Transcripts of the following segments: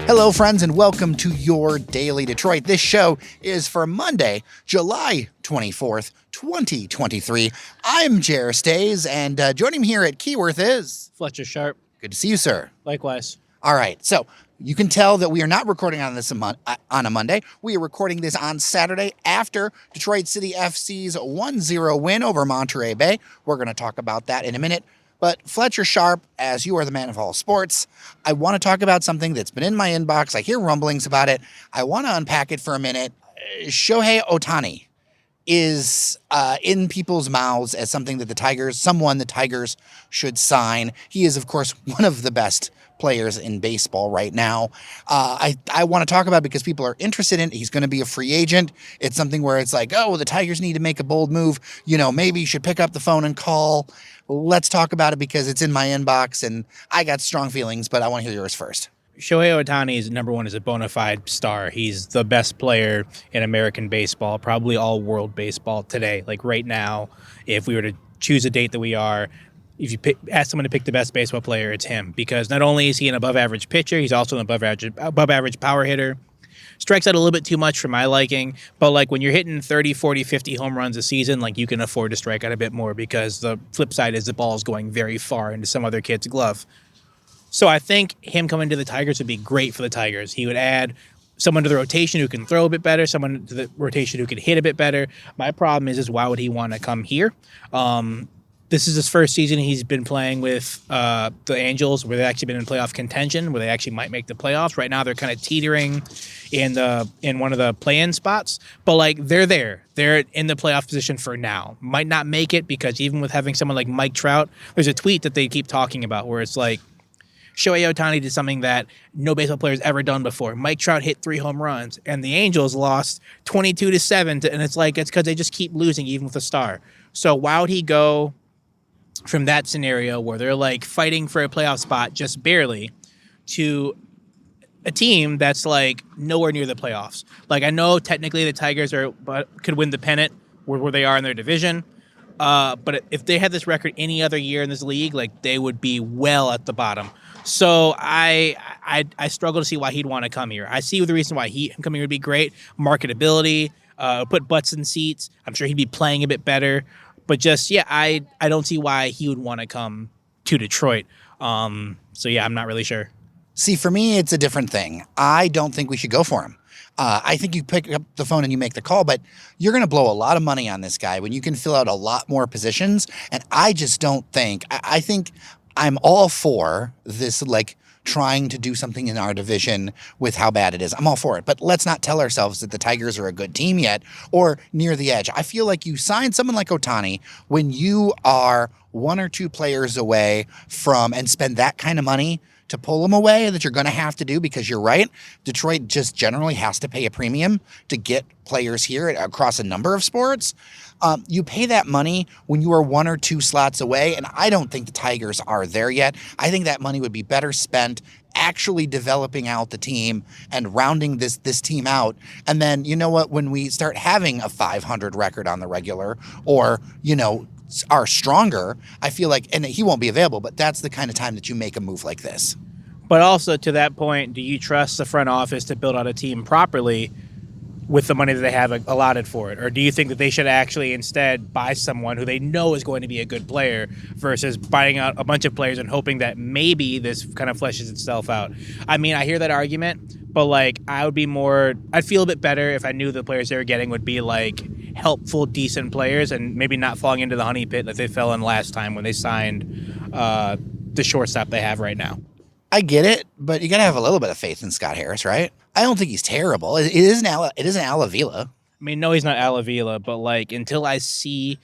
Hello, friends, and welcome to your Daily Detroit. This show is for Monday, July 24th, 2023. I'm Jer Stays, and joining me here at Keyworth is... Fletcher Sharp. Good to see you, sir. Likewise. All right, so you can tell that we are not recording on this on a Monday. We are recording this on Saturday after Detroit City FC's 1-0 win over Monterey Bay. We're going to talk about that in a minute. But Fletcher Sharp, as you are the man of all sports, I want to talk about something that's been in my inbox. I hear rumblings about it. I want to unpack it for a minute. Shohei Ohtani is in people's mouths as something that the Tigers should sign. He is, of course, one of the best players in baseball right now. I want to talk about it because people are interested in it. He's going to be a free agent. It's something where it's like, oh, the Tigers need to make a bold move. You know, maybe you should pick up the phone and call. Let's talk about it because it's in my inbox and I got strong feelings, but I want to hear yours first. Shohei Ohtani is number one, is a bona fide star. He's the best player in American baseball, probably all world baseball today. Like right now, if we were to choose a date that we are, if you ask someone to pick the best baseball player, it's him. Because not only is he an above-average pitcher, he's also an above-average power hitter. Strikes out a little bit too much for my liking, but like when you're hitting 30, 40, 50 home runs a season, like you can afford to strike out a bit more because the flip side is the ball is going very far into some other kid's glove. So I think him coming to the Tigers would be great for the Tigers. He would add someone to the rotation who can throw a bit better, someone to the rotation who can hit a bit better. My problem is why would he want to come here? This is his first season he's been playing with the Angels, where they've actually been in playoff contention, where they actually might make the playoffs. Right now, they're kind of teetering in one of the play-in spots, but like they're there. They're in the playoff position for now. Might not make it because even with having someone like Mike Trout, there's a tweet that they keep talking about where it's like Shohei Ohtani did something that no baseball player's ever done before. Mike Trout hit 3 home runs, and the Angels lost 22-7, and it's because they just keep losing even with a star. So why would he go from that scenario where they're like fighting for a playoff spot just barely to a team that's like nowhere near the playoffs? Like I know technically the Tigers could win the pennant where they are in their division, but if they had this record any other year in this league, like they would be well at the bottom. So I struggle to see why he'd want to come here. I see the reason why him coming here would be great. Marketability, put butts in seats. I'm sure he'd be playing a bit better. But just, yeah, I don't see why he would want to come to Detroit. So, yeah, I'm not really sure. See, for me, it's a different thing. I don't think we should go for him. I think you pick up the phone and you make the call, but you're going to blow a lot of money on this guy when you can fill out a lot more positions. And I just don't think – I think I'm all for this, like, trying to do something in our division with how bad it is. I'm all for it. But let's not tell ourselves that the Tigers are a good team yet or near the edge. I feel like you sign someone like Ohtani when you are 1 or 2 players away from and spend that kind of money to pull them away that you're going to have to do because you're right. Detroit just generally has to pay a premium to get players here across a number of sports. You pay that money when you are 1 or 2 slots away, and I don't think the Tigers are there yet. I think that money would be better spent actually developing out the team and rounding this team out. And then, you know what, when we start having a 500 record on the regular or, you know, are stronger, I feel like, and he won't be available, but that's the kind of time that you make a move like this. But also to that point, do you trust the front office to build out a team properly with the money that they have allotted for it? Or do you think that they should actually instead buy someone who they know is going to be a good player versus buying out a bunch of players and hoping that maybe this kind of fleshes itself out? I mean, I hear that argument, but like I'd feel a bit better if I knew the players they were getting would be like helpful, decent players and maybe not falling into the honey pit that they fell in last time when they signed the shortstop they have right now. I get it, but you got to have a little bit of faith in Scott Harris, right? I don't think he's terrible. It isn't Al Avila. I mean, no, he's not Al Avila, but like until I see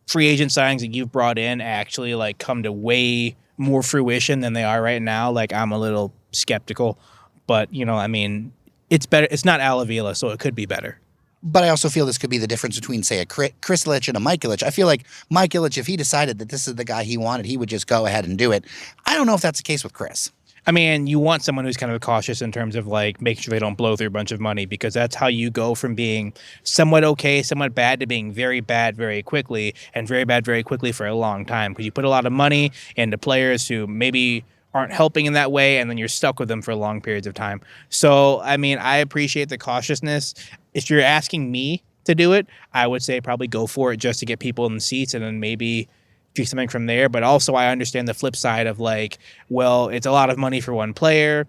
free agent signings that you've brought in actually like come to way more fruition than they are right now, like I'm a little skeptical. But, you know, I mean, it's better. It's not Al Avila, so it could be better. But I also feel this could be the difference between, say, a Chris Ilitch and a Mike Ilitch. I feel like Mike Ilitch, if he decided that this is the guy he wanted, he would just go ahead and do it. I don't know if that's the case with Chris. I mean, you want someone who's kind of cautious in terms of like making sure they don't blow through a bunch of money, because that's how you go from being somewhat okay, somewhat bad to being very bad very quickly, and very bad very quickly for a long time, because you put a lot of money into players who maybe aren't helping in that way, and then you're stuck with them for long periods of time. So, I mean, I appreciate the cautiousness. If you're asking me to do it, I would say probably go for it just to get people in the seats and then maybe do something from there. But also I understand the flip side of like, well, it's a lot of money for one player.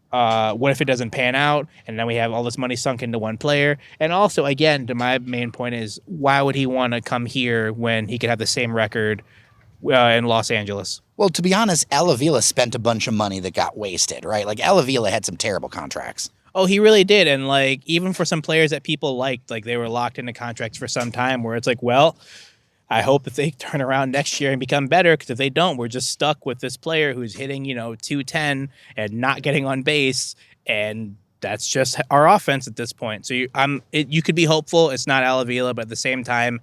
What if it doesn't pan out and then we have all this money sunk into one player? And also, again, to my main point is, why would he want to come here when he could have the same record in Los Angeles? Well, to be honest, Al Avila spent a bunch of money that got wasted, right? Like Al Avila had some terrible contracts. Oh, he really did. And like, even for some players that people liked, like they were locked into contracts for some time where it's like, well, I hope that they turn around next year and become better, because if they don't, we're just stuck with this player who's hitting, 210 and not getting on base, and that's just our offense at this point. So you could be hopeful. It's not Al Avila, but at the same time,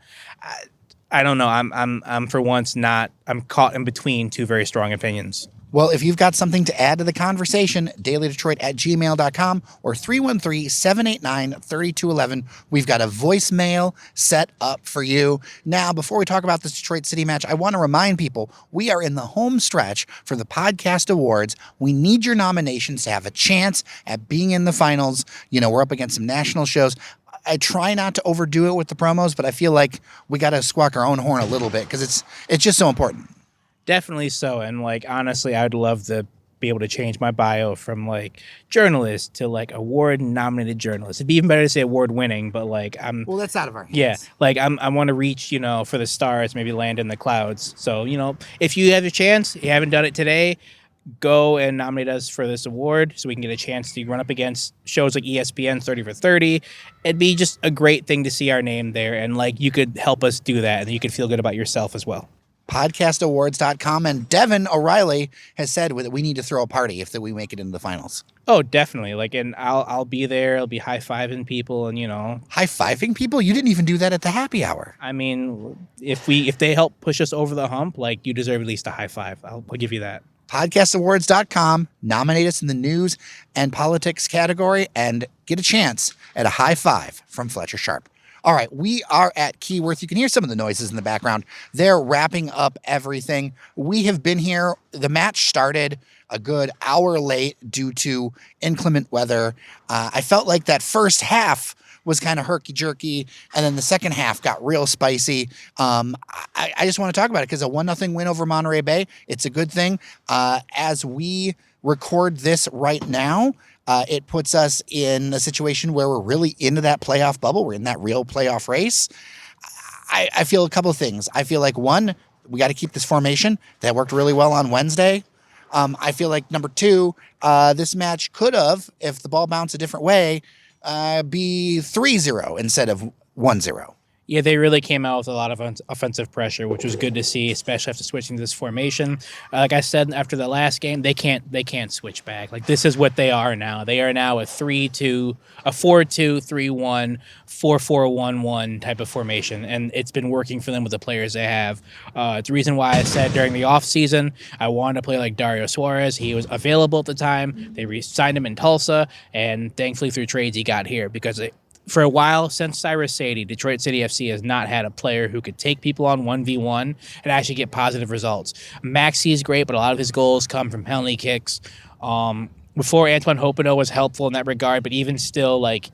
I don't know. I'm for once not. I'm caught in between two very strong opinions. Well, if you've got something to add to the conversation, dailydetroit@gmail.com or 313-789-3211. We've got a voicemail set up for you. Now, before we talk about this Detroit City match, I want to remind people we are in the home stretch for the podcast awards. We need your nominations to have a chance at being in the finals. We're up against some national shows. I try not to overdo it with the promos, but I feel like we got to squawk our own horn a little bit because it's just so important. Definitely so. And like, honestly, I would love to be able to change my bio from like journalist to like award nominated journalist. It'd be even better to say award winning, but like well, that's out of our hands. Yeah. Like I want to reach, for the stars, maybe land in the clouds. So, if you have a chance, you haven't done it today, go and nominate us for this award so we can get a chance to run up against shows like ESPN's 30 for 30. It'd be just a great thing to see our name there. And like, you could help us do that and you could feel good about yourself as well. podcastawards.com, and Devin O'Reilly has said that we need to throw a party if we make it into the finals. Oh, definitely. Like, and I'll be there. I'll be high-fiving people and, High-fiving people? You didn't even do that at the happy hour. I mean, if they help push us over the hump, like, you deserve at least a high five. I'll give you that. podcastawards.com, nominate us in the news and politics category, and get a chance at a high five from Fletcher Sharp. All right, we are at Keyworth. You can hear some of the noises in the background. They're wrapping up everything. We have been here. The match started a good hour late due to inclement weather. I felt like that first half was kind of herky-jerky, and then the second half got real spicy. I just want to talk about it because a 1-0 win over Monterey Bay, it's a good thing. As we record this right now, it puts us in a situation where we're really into that playoff bubble. We're in that real playoff race. I feel a couple of things. I feel like, one, we got to keep this formation. That worked really well on Wednesday. I feel like, number two, this match could have, if the ball bounced a different way, be 3-0 instead of 1-0. Yeah, they really came out with a lot of offensive pressure, which was good to see, especially after switching to this formation. Like I said, after the last game, they can't switch back. Like, this is what they are now. They are now a 3-2, a 4-2-3-1, 4-4-1-1 type of formation, and it's been working for them with the players they have. It's the reason why I said during the offseason I wanted to play like Darío Suárez. He was available at the time. They re-signed him in Tulsa, and thankfully through trades he got here because for a while, since Cyrus Sadie, Detroit City FC has not had a player who could take people on 1v1 and actually get positive results. Maxi is great, but a lot of his goals come from penalty kicks. Before, Antoine Hopino was helpful in that regard, but even still, like,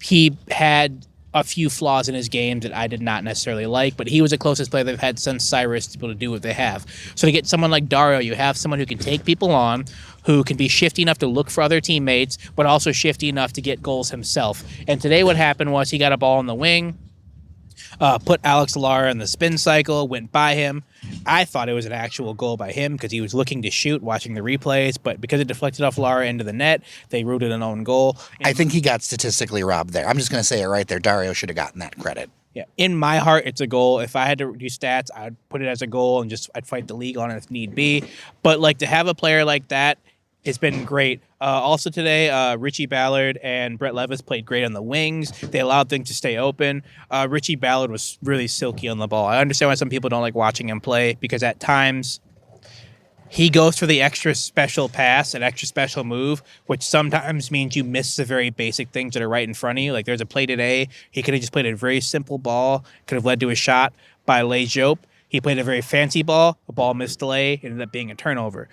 he had a few flaws in his game that I did not necessarily like, but he was the closest player they've had since Cyrus to be able to do what they have. So to get someone like Dario, you have someone who can take people on, who can be shifty enough to look for other teammates, but also shifty enough to get goals himself. And today what happened was he got a ball in the wing, put Alex Lara in the spin cycle, went by him. I thought it was an actual goal by him because he was looking to shoot, watching the replays, but because it deflected off Lara into the net, they ruled it an own goal. And I think he got statistically robbed there. I'm just going to say it right there. Dario should have gotten that credit. Yeah, in my heart, it's a goal. If I had to do stats, I'd put it as a goal and I'd fight the league on it if need be. But like, to have a player like that, it's been great. Also today, Richie Ballard and Brett Levis played great on the wings. They allowed things to stay open. Richie Ballard was really silky on the ball. I understand why some people don't like watching him play, because at times he goes for the extra special pass, an extra special move, which sometimes means you miss the very basic things that are right in front of you. Like, there's a play today. He could have just played a very simple ball, could have led to a shot by Le Jope. He played a very fancy ball. The ball missed delay. It ended up being a turnover.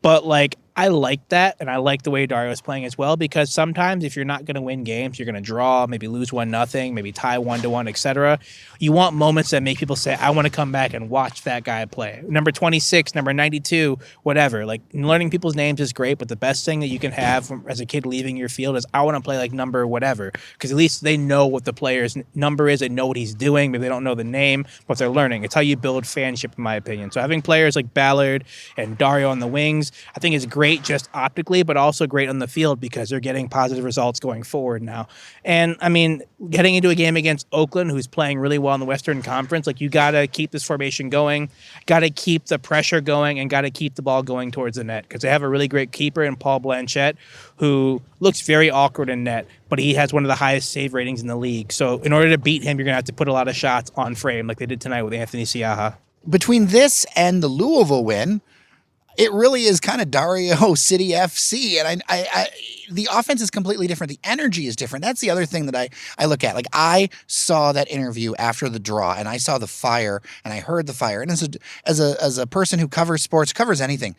But like, I like that, and I like the way Dario is playing as well, because sometimes if you're not going to win games, you're going to draw, maybe lose 1-0, maybe tie 1-1, etc. You want moments that make people say, I want to come back and watch that guy play. Number 26, number 92, whatever. Like, learning people's names is great, but the best thing that you can have as a kid leaving your field is, I want to play like number whatever, because at least they know what the player's number is, they know what he's doing, maybe they don't know the name, but they're learning. It's how you build fanship, in my opinion. So having players like Ballard and Dario on the wings, I think is great just optically, but also great on the field because they're getting positive results going forward now. And I mean, getting into a game against Oakland, who's playing really well in the Western Conference, like, you got to keep this formation going, got to keep the pressure going, and got to keep the ball going towards the net, because they have a really great keeper in Paul Blanchette, who looks very awkward in net, but he has one of the highest save ratings in the league. So in order to beat him, you're going to have to put a lot of shots on frame like they did tonight with Anthony Siaha. Between this and the Louisville win, it really is kind of Dario City FC. And I the offense is completely different. The energy is different. That's the other thing that I look at. Like, I saw that interview after the draw, and I saw the fire, and I heard the fire. And as a person who covers sports, covers anything,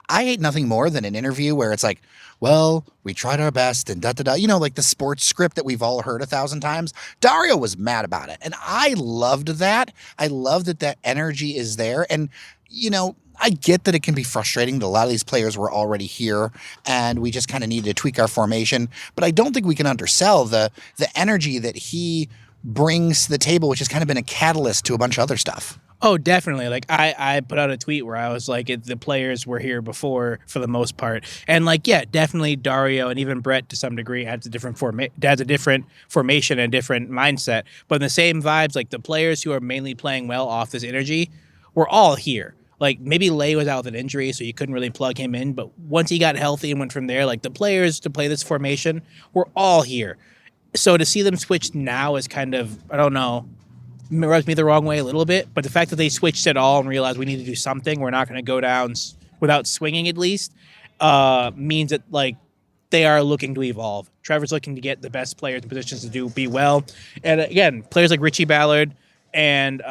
I hate nothing more than an interview where it's like, well, we tried our best and da-da-da. You know, like the sports script that we've all heard 1,000 times. Dario was mad about it. And I loved that. I love that energy is there. And, you know, I get that it can be frustrating that a lot of these players were already here and we just kind of needed to tweak our formation. But I don't think we can undersell the energy that he brings to the table, which has kind of been a catalyst to a bunch of other stuff. Oh, definitely. Like, I put out a tweet where I was like, the players were here before for the most part. And like, yeah, definitely Dario and even Brett to some degree adds a different formation and different mindset. But in the same vibes, like, the players who are mainly playing well off this energy were all here. Like, maybe Lay was out with an injury, so you couldn't really plug him in. But once he got healthy and went from there, like, the players to play this formation were all here. So to see them switch now is kind of, I don't know, rubs me the wrong way a little bit. But the fact that they switched at all and realized we need to do something, we're not going to go down without swinging at least, means that, like, they are looking to evolve. Trevor's looking to get the best players in positions to be well. And again, players like Richie Ballard and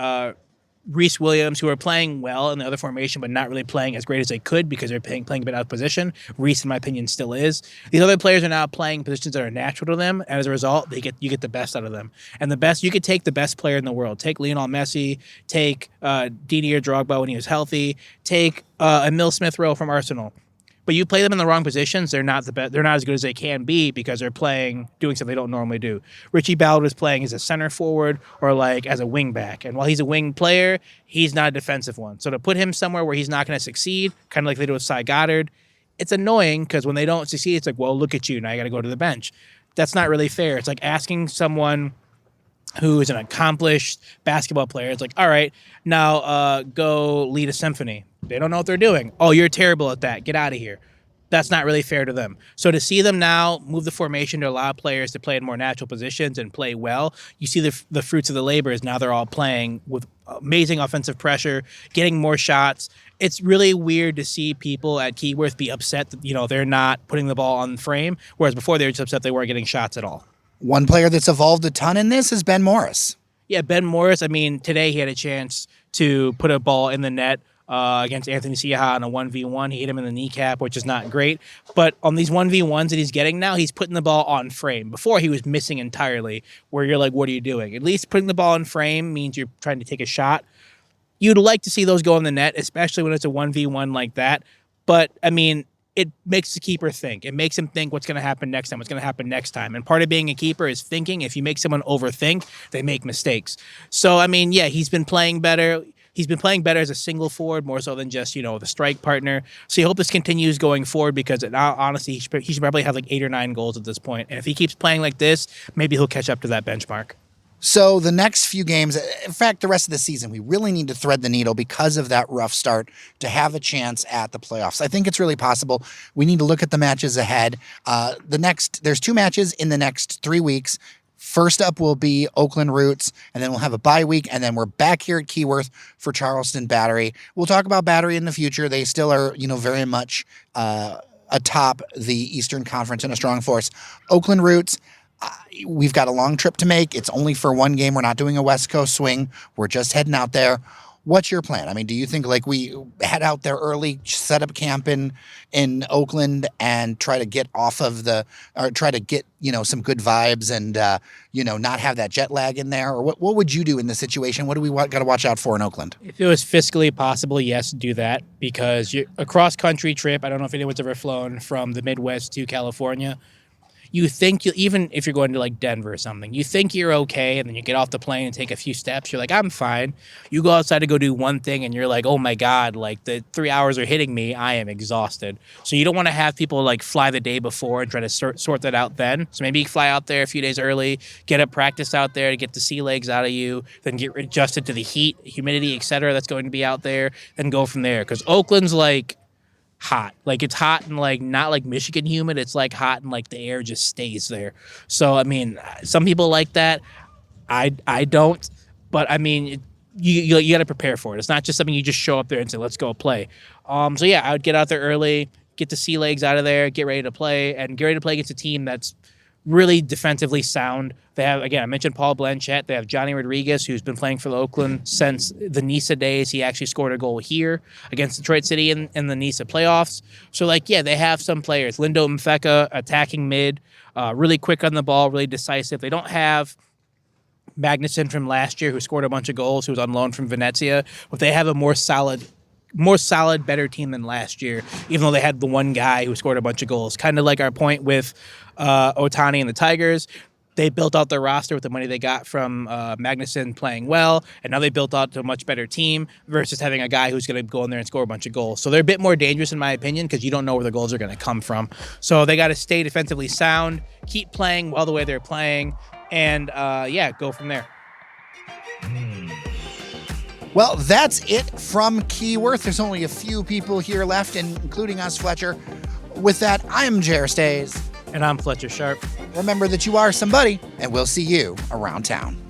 Reese Williams, who are playing well in the other formation, but not really playing as great as they could because they're playing a bit out of position. Reese, in my opinion, still is. These other players are now playing positions that are natural to them, and as a result, you get the best out of them. And the best, you could take the best player in the world. Take Lionel Messi, take Didier Drogba when he was healthy, take Emile Smith-Rowe from Arsenal. But you play them in the wrong positions, they're not the best. They're not as good as they can be because they're doing something they don't normally do. Richie Ballard was playing as a center forward or like as a wing back, and while he's a wing player, he's not a defensive one. So to put him somewhere where he's not going to succeed, kind of like they do with Cy Goddard, it's annoying because when they don't succeed, it's like, well, look at you, now you got to go to the bench. That's not really fair. It's like asking someone who is an accomplished basketball player, it's like, all right, now go lead a symphony. They don't know what they're doing. Oh, you're terrible at that. Get out of here. That's not really fair to them. So to see them now move the formation to allow players to play in more natural positions and play well, you see the fruits of the labor is now they're all playing with amazing offensive pressure, getting more shots. It's really weird to see people at Keyworth be upset that, you know, they're not putting the ball on the frame, whereas before they were just upset they weren't getting shots at all. One player that's evolved a ton in this is Ben Morris. Yeah, Ben Morris, I mean, today he had a chance to put a ball in the net against Anthony Siaha on a 1v1. He hit him in the kneecap, which is not great. But on these 1v1s that he's getting now, he's putting the ball on frame. Before, he was missing entirely, where you're like, what are you doing? At least putting the ball in frame means you're trying to take a shot. You'd like to see those go in the net, especially when it's a 1v1 like that. But, I mean, it makes the keeper think. It makes him think what's going to happen next time, what's going to happen next time. And part of being a keeper is thinking. If you make someone overthink, they make mistakes. So, I mean, yeah, he's been playing better. He's been playing better as a single forward, more so than just, you know, the strike partner. So you hope this continues going forward because honestly, he should probably have like 8 or 9 goals at this point. And if he keeps playing like this, maybe he'll catch up to that benchmark. So the next few games, in fact, the rest of the season, we really need to thread the needle because of that rough start to have a chance at the playoffs. I think it's really possible. We need to look at the matches ahead. There's 2 matches in the next 3 weeks. First up will be Oakland Roots, and then we'll have a bye week, and then we're back here at Keyworth for Charleston Battery. We'll talk about Battery in the future. They still are, you know, very much atop the Eastern Conference in a strong force. Oakland Roots, we've got a long trip to make. It's only for 1 game. We're not doing a West Coast swing. We're just heading out there. What's your plan? I mean, do you think like we head out there early, set up camp in Oakland, and try to get off of or try to get some good vibes and not have that jet lag in there? Or what would you do in this situation? What do we got to watch out for in Oakland? If it was fiscally possible, yes, do that, because a cross-country trip, I don't know if anyone's ever flown from the Midwest to California. You think even if you're going to like Denver or something, you think you're okay, and then you get off the plane and take a few steps. You're like, I'm fine. You go outside to go do one thing, and you're like, oh my God, like the 3 hours are hitting me. I am exhausted. So you don't want to have people like fly the day before and try to sort that out then. So maybe you fly out there a few days early, get a practice out there to get the sea legs out of you, then get adjusted to the heat, humidity, etc. that's going to be out there, then go from there. Because Oakland's like hot. Like it's hot and like not like Michigan humid. It's like hot and like the air just stays there. So I mean, some people like that. I don't. But I mean, you got to prepare for it. It's not just something you just show up there and say, let's go play. So yeah, I would get out there early, get the sea legs out of there, get ready to play, and get ready to play against a team that's really defensively sound. They have, again, I mentioned Paul Blanchett. They have Johnny Rodriguez, who's been playing for the Oakland since the NISA days. He actually scored a goal here against Detroit City in the NISA playoffs. So, like, yeah, they have some players. Lindo Mfeka, attacking mid, really quick on the ball, really decisive. They don't have Magnuson from last year, who scored a bunch of goals, who was on loan from Venezia, but they have a more solid, better team than last year, even though they had the one guy who scored a bunch of goals. Kind of like our point with Ohtani and the Tigers. They built out their roster with the money they got from Magnuson playing well, and now they built out to a much better team versus having a guy who's going to go in there and score a bunch of goals. So they're a bit more dangerous, in my opinion, because you don't know where the goals are going to come from. So they got to stay defensively sound, keep playing well the way they're playing, and go from there. Well, that's it from Keyworth. There's only a few people here left, including us, Fletcher. With that, I'm Jer Stays. And I'm Fletcher Sharp. Remember that you are somebody, and we'll see you around town.